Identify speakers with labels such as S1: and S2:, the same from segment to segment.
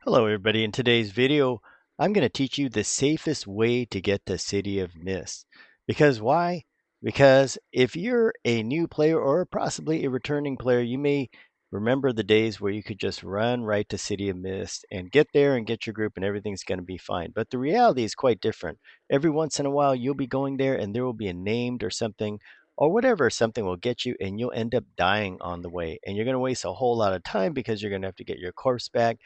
S1: Hello everybody. In today's video, I'm going to teach you the safest way to get to City of Mist. Because why? Because if you're a new player or possibly a returning player, you may remember the days where you could just run right to City of Mist and get there and get your group and everything's going to be fine. But the reality is quite different. Every once in a while, you'll be going there and there will be a named or something or whatever, something will get you and you'll end up dying on the way. And you're going to waste a whole lot of time because you're going to have to get your corpse back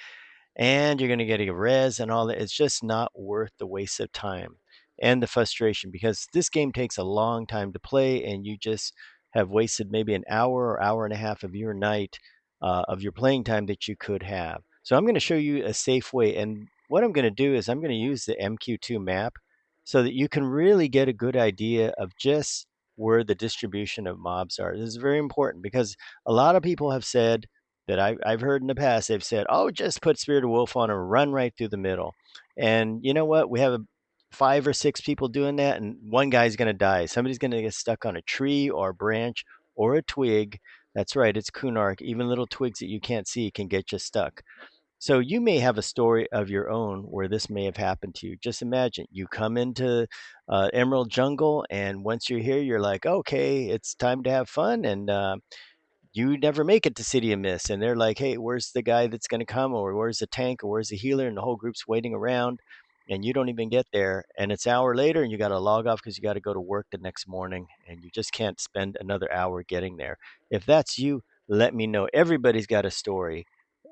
S1: and you're going to get a res and all that. It's just not worth the waste of time and the frustration because this game takes a long time to play and you just have wasted maybe an hour or hour and a half of your night of your playing time that you could have. So I'm going to show you a safe way, and what I'm going to do is I'm going to use the MQ2 map so that you can really get a good idea of just where the distribution of mobs are. This is very important because a lot of people have said that I've heard in the past, they've said, "Oh, just put Spirit of Wolf on and run right through the middle." And you know what? We have 5 or 6 people doing that, and one guy's going to die. Somebody's going to get stuck on a tree or a branch or a twig. That's right, it's Kunark. Even little twigs that you can't see can get you stuck. So you may have a story of your own where this may have happened to you. Just imagine you come into Emerald Jungle, and once you're here, you're like, okay, it's time to have fun, and you never make it to City of Mist, and they're like, "Hey, where's the guy that's going to come, or where's the tank, or where's the healer?" And the whole group's waiting around, and you don't even get there, and it's an hour later, and you got to log off because you got to go to work the next morning, and you just can't spend another hour getting there. If that's you, let me know. Everybody's got a story.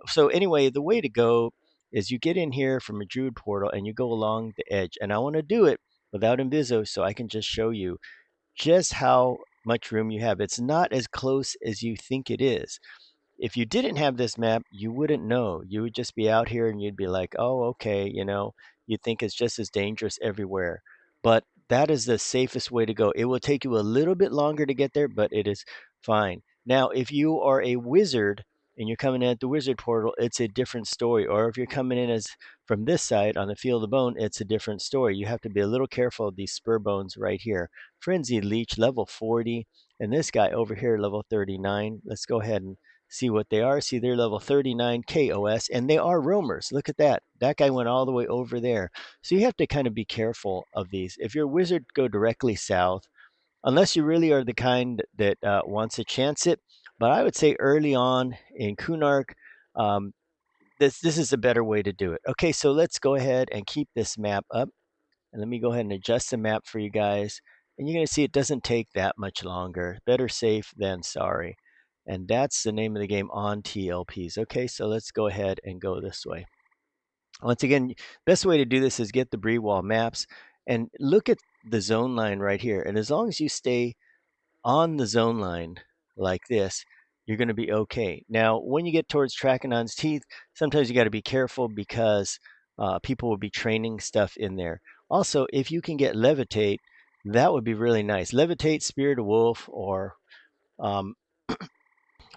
S1: So anyway, the way to go is you get in here from a Druid portal, and you go along the edge, and I want to do it without Inviso, so I can just show you just how much room you have. It's not as close as you think it is. If you didn't have this map, you wouldn't know. You would just be out here and you'd be like, oh, okay, you'd think it's just as dangerous everywhere. But that is the safest way to go. It will take you a little bit longer to get there, but it is fine. Now, if you are a wizard and you're coming in at the wizard portal, it's a different story. Or if you're coming in as from this side on the field of bone, it's a different story. You have to be a little careful of these spur bones right here. Frenzied Leech, level 40, and this guy over here, level 39. Let's go ahead and see what they are. See, they're level 39 KOS, and they are roamers. Look at that. That guy went all the way over there. So you have to kind of be careful of these. If you're a wizard, go directly south, unless you really are the kind that wants to chance it. But I would say early on in Kunark, um, this is a better way to do it. Okay, so let's go ahead and keep this map up. And let me go ahead and adjust the map for you guys. And you're going to see it doesn't take that much longer. Better safe than sorry. And that's the name of the game on TLPs. Okay, so let's go ahead and go this way. Once again, best way to do this is get the Bree Wall maps and look at the zone line right here. And as long as you stay on the zone line like this, you're going to be okay. Now, when you get towards Trachodon's teeth, sometimes you got to be careful because people will be training stuff in there. Also, if you can get Levitate, that would be really nice. Levitate, Spirit of Wolf, or um,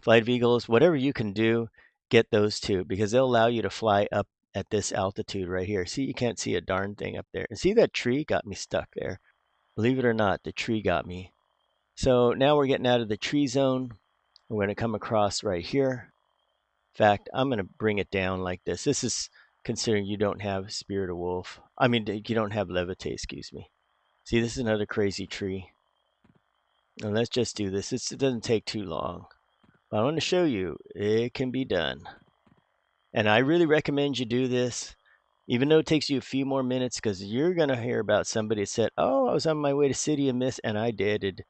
S1: Flight of Eagles, whatever you can do, get those two because they'll allow you to fly up at this altitude right here. See, you can't see a darn thing up there. And see that tree got me stuck there. Believe it or not, the tree got me. So now we're getting out of the tree zone. We're going to come across right here. In fact, I'm going to bring it down like this. This is considering you don't have Spirit of Wolf. I mean, you don't have Levitate, excuse me. See, this is another crazy tree. And let's just do this. It doesn't take too long. But I want to show you it can be done. And I really recommend you do this, even though it takes you a few more minutes, because you're going to hear about somebody that said, oh, I was on my way to City of Mist and I deaded,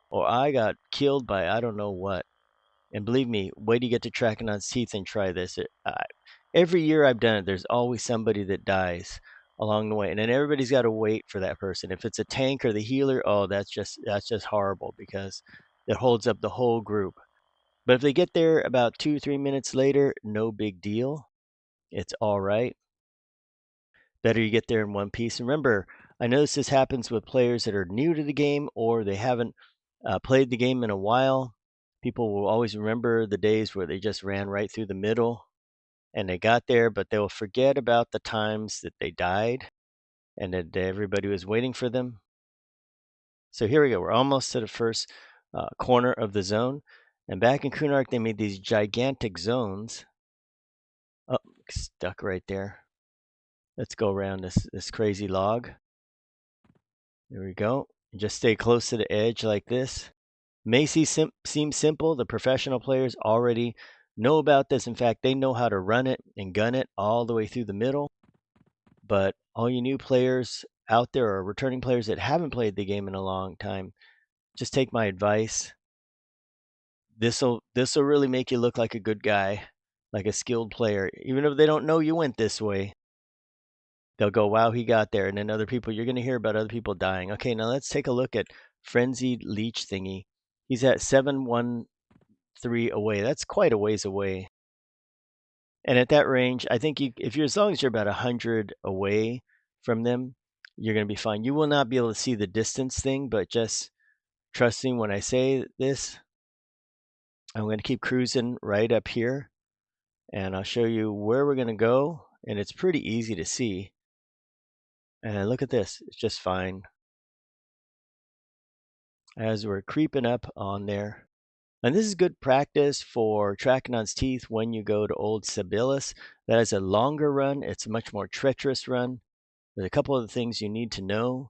S1: or I got killed by I don't know what. And believe me, wait till you get to Trachodon's teeth and try this. Every year I've done it, there's always somebody that dies along the way, and then everybody's got to wait for that person. If it's a tank or the healer, oh, that's just horrible because it holds up the whole group. But if they get there about 2 or 3 minutes later, no big deal. It's all right. Better you get there in one piece. Remember, I notice this happens with players that are new to the game or they haven't played the game in a while. People will always remember the days where they just ran right through the middle and they got there, but they'll forget about the times that they died and that everybody was waiting for them. So here we go. We're almost to the first corner of the zone. And back in Kunark, they made these gigantic zones. Oh, Stuck right there. Let's go around this crazy log. There we go. Just stay close to the edge like this. May seem simple. The professional players already know about this. In fact, they know how to run it and gun it all the way through the middle. But all you new players out there, or returning players that haven't played the game in a long time, just take my advice. This'll really make you look like a good guy, like a skilled player. Even if they don't know you went this way, they'll go, "Wow, he got there." And then other people, you're going to hear about other people dying. Okay, now let's take a look at Frenzied Leech thingy. He's at 713 away. That's quite a ways away. And at that range, I think if you're as long as you're about 100 away from them, you're going to be fine. You will not be able to see the distance thing, but just trusting when I say this, I'm going to keep cruising right up here, and I'll show you where we're going to go, and it's pretty easy to see. And look at this, it's just fine as we're creeping up on there. And this is good practice for Trachodon's teeth when you go to Old Sibyllis. That is a longer run. It's a much more treacherous run. There's a couple of things you need to know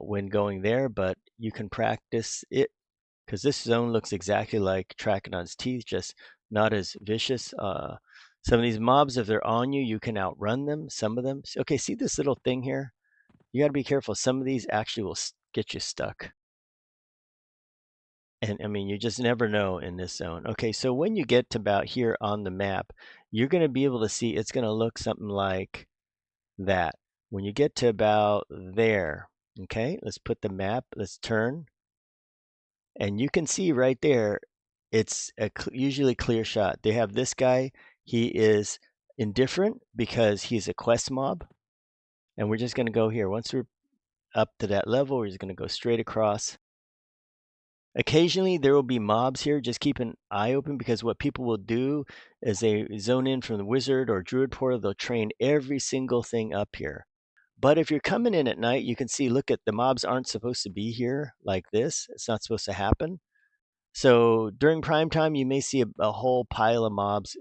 S1: when going there, but you can practice it because this zone looks exactly like Trachodon's teeth, just not as vicious. Some of these mobs, if they're on you, you can outrun them. Some of them. Okay, see this little thing here? You got to be careful. Some of these actually will get you stuck. And I mean, you just never know in this zone. Okay, so when you get to about here on the map, you're going to be able to see it's going to look something like that. When you get to about there, okay, let's put the map, let's turn. And you can see right there, it's a usually clear shot. They have this guy, he is indifferent because he's a quest mob. And we're just going to go here. Once we're up to that level, we're just going to go straight across. Occasionally there will be mobs here. Just keep an eye open because what people will do is they zone in from the wizard or druid portal. They'll train every single thing up here. But if you're coming in at night, you can see, look at the mobs aren't supposed to be here like this. It's not supposed to happen. So during prime time, you may see a whole pile of mobs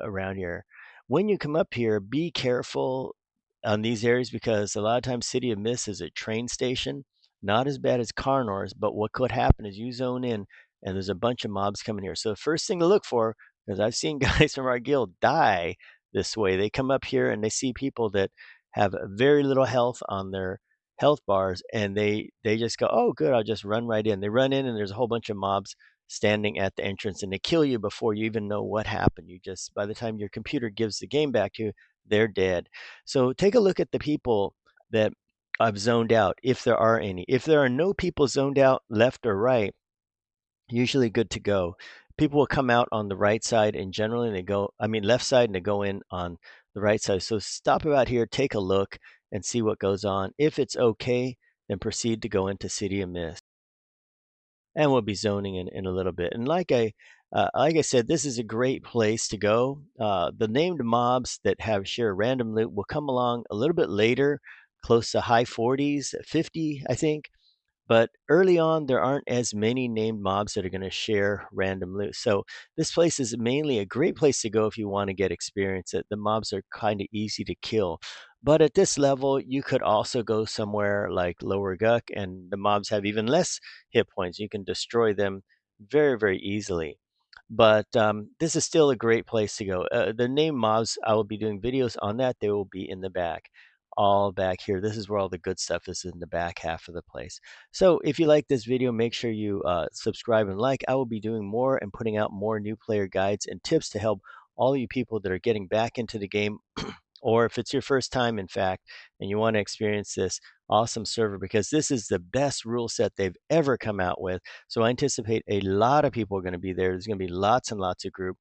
S1: around here. When you come up here, be careful on these areas because a lot of times City of Mist is a train station. Not as bad as Carnor's, but what could happen is you zone in and there's a bunch of mobs coming here. So the first thing to look for, because I've seen guys from our guild die this way. They come up here and they see people that have very little health on their health bars and they just go, oh good, I'll just run right in. They run in and there's a whole bunch of mobs standing at the entrance and they kill you before you even know what happened. You just, by the time your computer gives the game back to you, they're dead. So take a look at the people that I've zoned out, if there are any. If there are no people zoned out left or right, usually good to go. People will come out on the right side and generally they go, I mean left side, and they go in on the right side. So stop about here, take a look and see what goes on. If it's okay, then proceed to go into City of Mist. And we'll be zoning in a little bit. And like I said, this is a great place to go. The named mobs that have share random loot will come along a little bit later, close to high 40s, 50, I think. But early on, there aren't as many named mobs that are going to share random loot. So this place is mainly a great place to go if you want to get experience. The mobs are kind of easy to kill. But at this level, you could also go somewhere like Lower Guck, and the mobs have even less hit points. You can destroy them very, very easily. But this is still a great place to go. The named mobs, I will be doing videos on that. They will be in the back, all back here. This is where all the good stuff is, in the back half of the place. So if you like this video, make sure you subscribe and like. I will be doing more and putting out more new player guides and tips to help all you people that are getting back into the game or if it's your first time, in fact, and you want to experience this awesome server, because this is the best rule set they've ever come out with. So I anticipate a lot of people are going to be there. There's going to be lots and lots of group.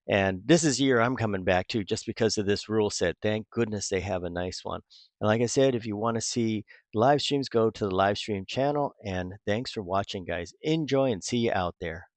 S1: And this is the year I'm coming back to just because of this rule set. Thank goodness they have a nice one. And like I said, if you want to see live streams, go to the live stream channel. And thanks for watching, guys. Enjoy and see you out there.